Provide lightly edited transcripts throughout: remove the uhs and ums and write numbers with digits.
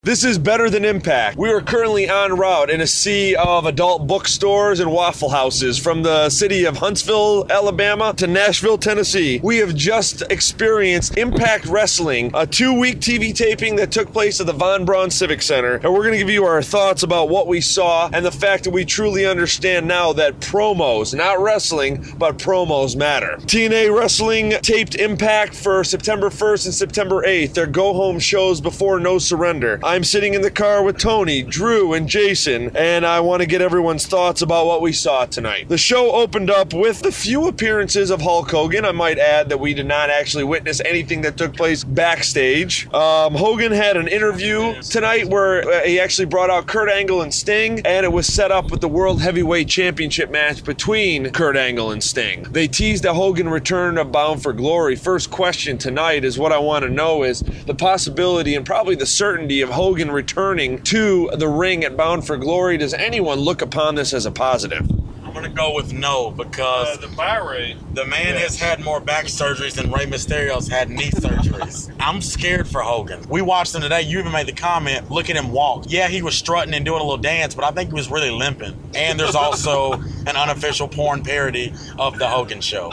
This is Better Than Impact. We are currently en route in a sea of adult bookstores and Waffle Houses from the city of Huntsville, Alabama to Nashville, Tennessee. We have just experienced Impact Wrestling, a 2-week TV taping that took place at the Von Braun Civic Center. And we're going to give you our thoughts about what we saw and the fact that we truly understand now that promos, not wrestling, but promos matter. TNA Wrestling taped Impact for September 1st and September 8th, their go-home shows before No Surrender. I'm sitting in the car with Tony, Drew, and Jason, and I want to get everyone's thoughts about what we saw tonight. The show opened up with the few appearances of Hulk Hogan. I might add that we did not actually witness anything that took place backstage. Hogan had an interview tonight where he actually brought out Kurt Angle and Sting, and it was set up with the World Heavyweight Championship match between Kurt Angle and Sting. They teased a Hogan return of Bound for Glory. First question tonight is what I want to know is the possibility and probably the certainty of Hogan returning to the ring at Bound for Glory. Does anyone look upon this as a positive? I'm going to go with no because the buy rate. The man has had more back surgeries than Rey Mysterio's had knee surgeries. I'm scared for Hogan. We watched him today. You even made the comment, look at him walk. Yeah, he was strutting and doing a little dance, but I think he was really limping. And there's also an unofficial porn parody of the Hogan show.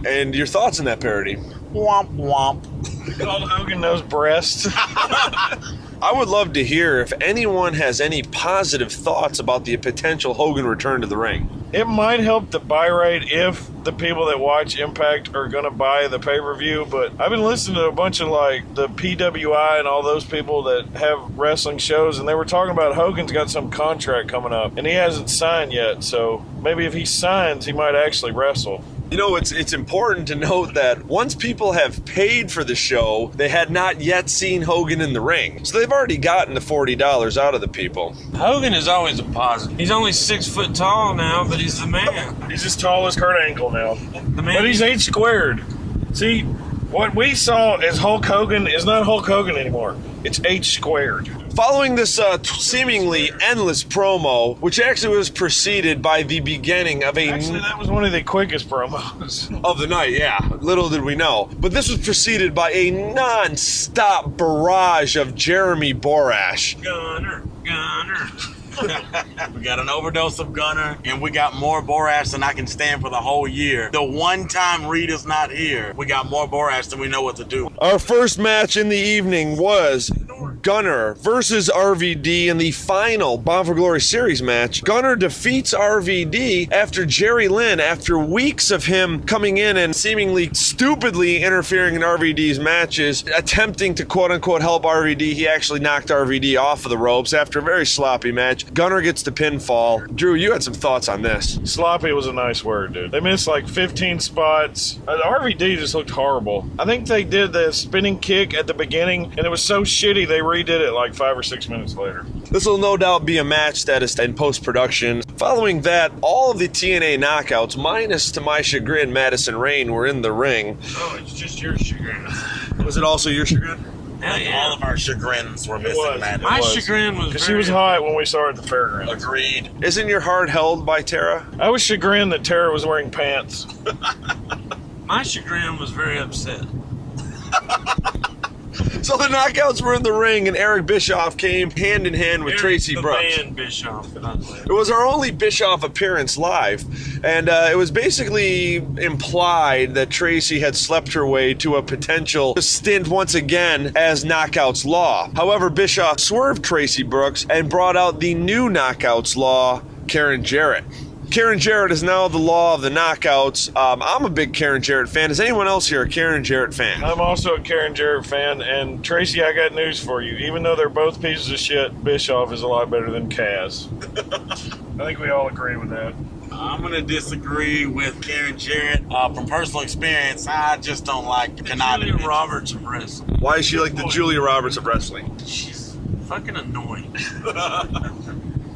And your thoughts on that parody? Womp womp. Called Hogan knows breasts. I would love to hear if anyone has any positive thoughts about the potential Hogan return to the ring. It might help the buy rate if the people that watch Impact are going to buy the pay-per-view, but I've been listening to a bunch of like the PWI and all those people that have wrestling shows, and they were talking about Hogan's got some contract coming up, and he hasn't signed yet, so maybe if he signs, he might actually wrestle. You know, it's important to note that once people have paid for the show, they had not yet seen Hogan in the ring. So they've already gotten the $40 out of the people. Hogan is always a positive. He's only 6 foot tall now, but he's the man. He's as tall as Kurt Angle now. The man. But he's H squared. See, what we saw as Hulk Hogan is not Hulk Hogan anymore. It's H squared. Following this seemingly endless promo, which actually was preceded by the beginning of Actually, that was one of the quickest promos. of the night, yeah. Little did we know. But this was preceded by a non-stop barrage of Jeremy Borash. Gunner. We got an overdose of Gunner, and we got more Borash than I can stand for the whole year. The one time Rita's not here, we got more Borash than we know what to do. Our first match in the evening was Gunner versus RVD in the final Bound for Glory series match. Gunner defeats RVD after Jerry Lynn, after weeks of him coming in and seemingly stupidly interfering in RVD's matches, attempting to quote-unquote help RVD. He actually knocked RVD off of the ropes after a very sloppy match. Gunner gets the pinfall. Drew, you had some thoughts on this. Sloppy was a nice word, dude. They missed like 15 spots. RVD just looked horrible. I think they did the spinning kick at the beginning, and it was so shitty they redid it like 5 or 6 minutes later. This will no doubt be a match that is in post-production. Following that, all of the TNA knockouts, minus to my chagrin, Madison Rayne, were in the ring. Oh, it's just your chagrin. Was it also your chagrin? Hell yeah. All of our chagrins were missing, man. My chagrin was because she was hot when we saw her at the fairgrounds. Agreed. Isn't your heart held by Tara? I was chagrined that Tara was wearing pants. My chagrin was very upset. So the knockouts were in the ring, and Eric Bischoff came hand in hand with Tracy Brooks. Man Bischoff. It was our only Bischoff appearance live, and it was basically implied that Tracy had slept her way to a potential stint once again as Knockouts Law. However, Bischoff swerved Tracy Brooks and brought out the new Knockouts Law, Karen Jarrett. Karen Jarrett is now the law of the knockouts. I'm a big Karen Jarrett fan. Is anyone else here a Karen Jarrett fan? I'm also a Karen Jarrett fan, and Tracy, I got news for you. Even though they're both pieces of shit, Bischoff is a lot better than Kaz. I think we all agree with that. I'm going to disagree with Karen Jarrett. From personal experience, I just don't like Julia Roberts of wrestling. Why is she like the Julia Roberts of wrestling? She's fucking annoying.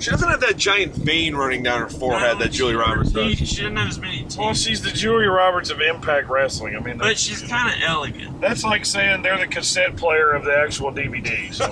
She doesn't have that giant vein running down her forehead that Julia Roberts does. She doesn't have as many teeth. Well, she's the Julia Roberts of Impact Wrestling. I mean, but she's kind of elegant. That's like saying they're the cassette player of the actual DVD. So.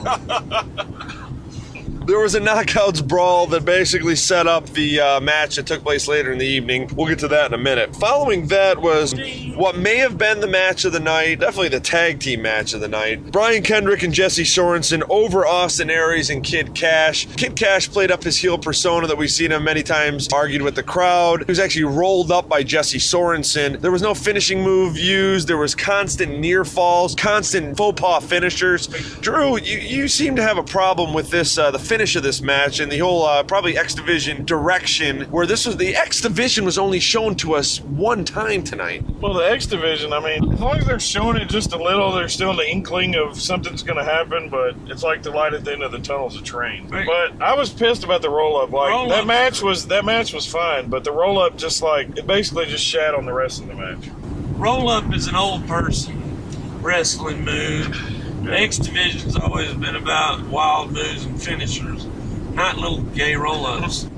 There was a knockouts brawl that basically set up the match that took place later in the evening. We'll get to that in a minute. Following that was what may have been the match of the night, definitely the tag team match of the night. Brian Kendrick and Jesse Sorensen over Austin Aries and Kid Cash. Kid Cash played up his heel persona that we've seen him many times, argued with the crowd. He was actually rolled up by Jesse Sorensen. There was no finishing move used. There was constant near falls, constant faux pas finishers. Drew, you seem to have a problem with this, the finish of this match and the whole probably X Division direction, where the X Division was only shown to us one time tonight. Well, the X Division, I mean, as long as they're showing it just a little, there's still the inkling of something's going to happen, but it's like the light at the end of the tunnel's a train. Right. But I was pissed about the roll-up. Like, that match was fine, but the roll-up just it basically just shat on the rest of the match. Roll up is an old person wrestling move. The X Division's always been about wild moves and finishers, not little gay roll ups.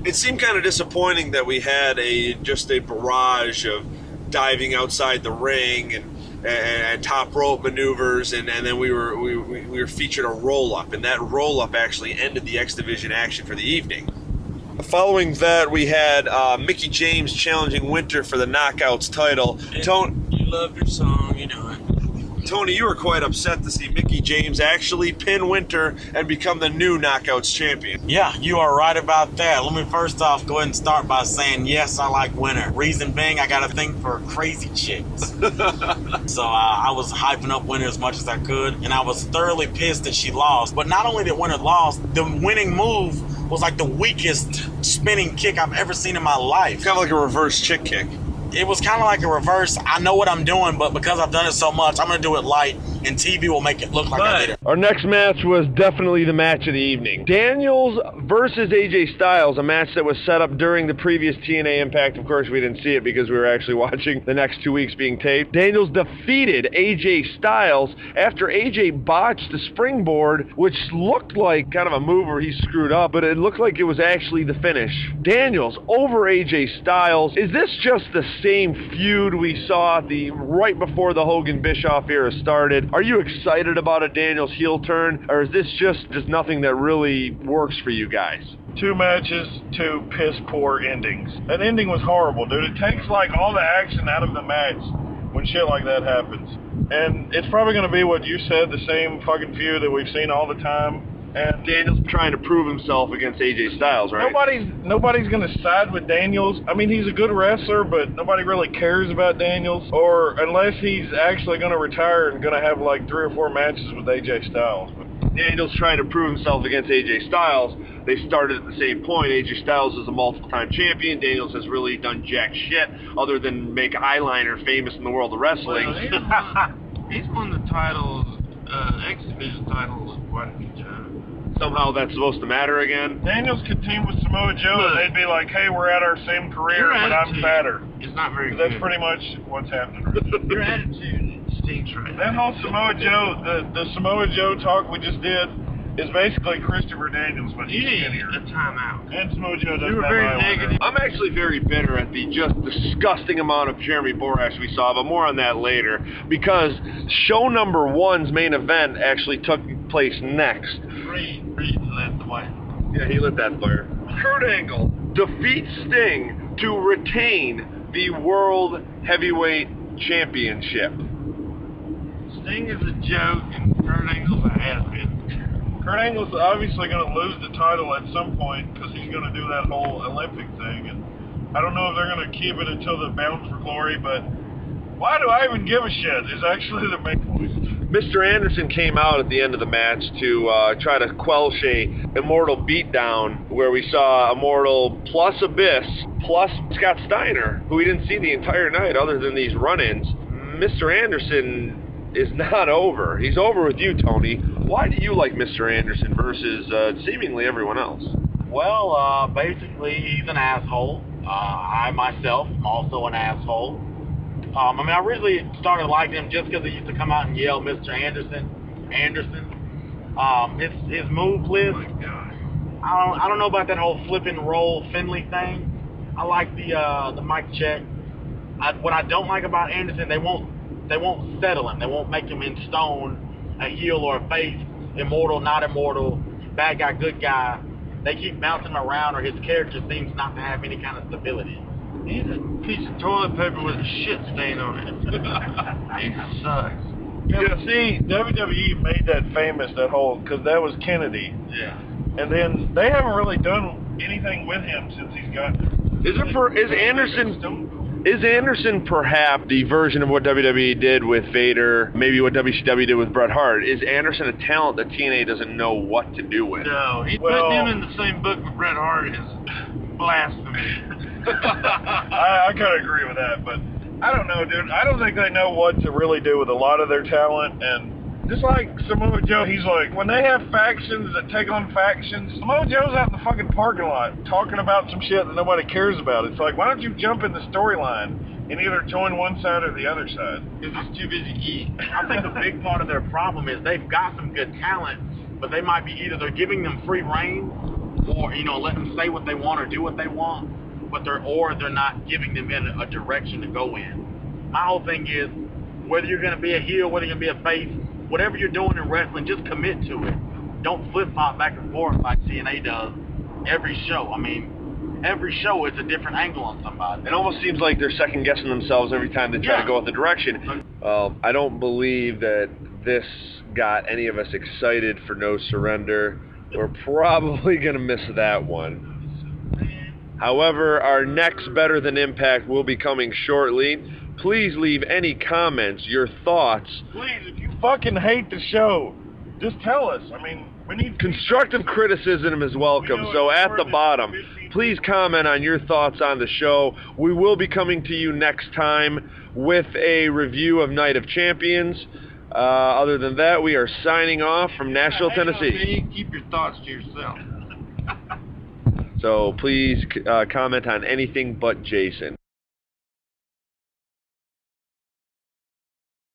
It seemed kind of disappointing that we had just a barrage of diving outside the ring and top rope maneuvers, and then we were featured a roll up, and that roll up actually ended the X Division action for the evening. Following that, we had Mickie James challenging Winter for the Knockouts title. You loved your song, you know it. Tony, you were quite upset to see Mickie James actually pin Winter and become the new Knockouts champion. Yeah, you are right about that. Let me first off go ahead and start by saying, yes, I like Winter. Reason being, I got a thing for crazy chicks. So I was hyping up Winter as much as I could, and I was thoroughly pissed that she lost. But not only did Winter lost, the winning move was like the weakest spinning kick I've ever seen in my life. Kind of like a reverse chick kick. It was kind of like a reverse. I know what I'm doing, but because I've done it so much, I'm going to do it light, and TV will make it look like I did it. Our next match was definitely the match of the evening. Daniels versus AJ Styles, a match that was set up during the previous TNA Impact. Of course, we didn't see it because we were actually watching the next 2 weeks being taped. Daniels defeated AJ Styles after AJ botched the springboard, which looked like kind of a move where he screwed up, but it looked like it was actually the finish. Daniels over AJ Styles. Is this just the same feud we saw right before the Hogan Bischoff era started? Are you excited about a Daniels heel turn, or is this just nothing that really works for you guys? 2 matches, 2 piss poor endings. That ending was horrible, dude. It takes like all the action out of the match when shit like that happens. And it's probably going to be what you said, the same fucking feud that we've seen all the time. And Daniels trying to prove himself against AJ Styles, right? Nobody's going to side with Daniels. I mean, he's a good wrestler, but nobody really cares about Daniels. Or unless he's actually going to retire and going to have like 3 or 4 matches with AJ Styles. Daniels trying to prove himself against AJ Styles. They started at the same point. AJ Styles is a multiple-time champion. Daniels has really done jack shit other than make eyeliner famous in the world of wrestling. Well, he's won the title, X Division title quite a few times. Somehow that's supposed to matter again. Daniels could team with Samoa Joe and they'd be like, hey, we're at our same career, but I'm fatter. It's not very That's good. pretty much what's happening. Your attitude stinks right That now. whole Samoa Joe, the Samoa Joe talk we just did is basically Christopher Daniels, but he's You need skinnier. a timeout. And Samoa Joe doesn't You were have very eyeliner. negative. I'm actually very bitter at the just disgusting amount of Jeremy Borash we saw, but more on that later, because show number 1's main event actually took place next. Reed led the way. Yeah, he lit that fire. Kurt Angle defeats Sting to retain the World Heavyweight Championship. Sting is a joke, and Kurt Angle's a has-been. Kurt Angle's obviously going to lose the title at some point because he's going to do that whole Olympic thing. And I don't know if they're going to keep it until the Bound for Glory, but why do I even give a shit is actually the main point. Mr. Anderson came out at the end of the match to try to quelch a Immortal beatdown where we saw Immortal plus Abyss plus Scott Steiner, who we didn't see the entire night other than these run-ins. Mr. Anderson is not over. He's over with you, Tony. Why do you like Mr. Anderson versus seemingly everyone else? Well, basically, he's an asshole. I myself am also an asshole. I mean, I really started liking him just because he used to come out and yell, Mr. Anderson. His move list. Oh my God. I don't know about that whole flip and roll Finley thing. I like the mic check. What I don't like about Anderson, they won't settle him. They won't make him in stone, a heel or a face, immortal, not immortal, bad guy, good guy, they keep bouncing him around, or his character seems not to have any kind of stability. He's a piece of toilet paper with a shit stain on it. He sucks. Yeah, see, WWE made that famous, that whole, because that was Kennedy. Yeah. And then they haven't really done anything with him since he's got Is Anderson perhaps the version of what WWE did with Vader, maybe what WCW did with Bret Hart? Is Anderson a talent that TNA doesn't know what to do with? No, putting him in the same book with Bret Hart is blasphemy. I kind of agree with that, but I don't know, dude. I don't think they know what to really do with a lot of their talent, and just like Samoa Joe, he's like, when they have factions that take on factions, Samoa Joe's out in the fucking parking lot talking about some shit that nobody cares about. It's like, why don't you jump in the storyline and either join one side or the other side? Because he's too busy eating. I think a big part of their problem is they've got some good talent, but they might be either they're giving them free reign, or let them say what they want or do what they want, but they're not giving them in a direction to go in. My whole thing is, whether you're going to be a heel, whether you're going to be a face, whatever you're doing in wrestling, just commit to it. Don't flip-flop back and forth like TNA does every show. I mean, every show is a different angle on somebody. It almost seems like they're second-guessing themselves every time they try to go in the direction. I don't believe that this got any of us excited for No Surrender. We're probably going to miss that one. However, our next Better Than Impact will be coming shortly. Please leave any comments, your thoughts. Please, if you fucking hate the show, just tell us. I mean, we need constructive criticism is welcome. So at the bottom, please comment on your thoughts on the show. We will be coming to you next time with a review of Night of Champions. Other than that, we are signing off from Nashville, Tennessee. Keep your thoughts to yourself. So please comment on anything but Jason.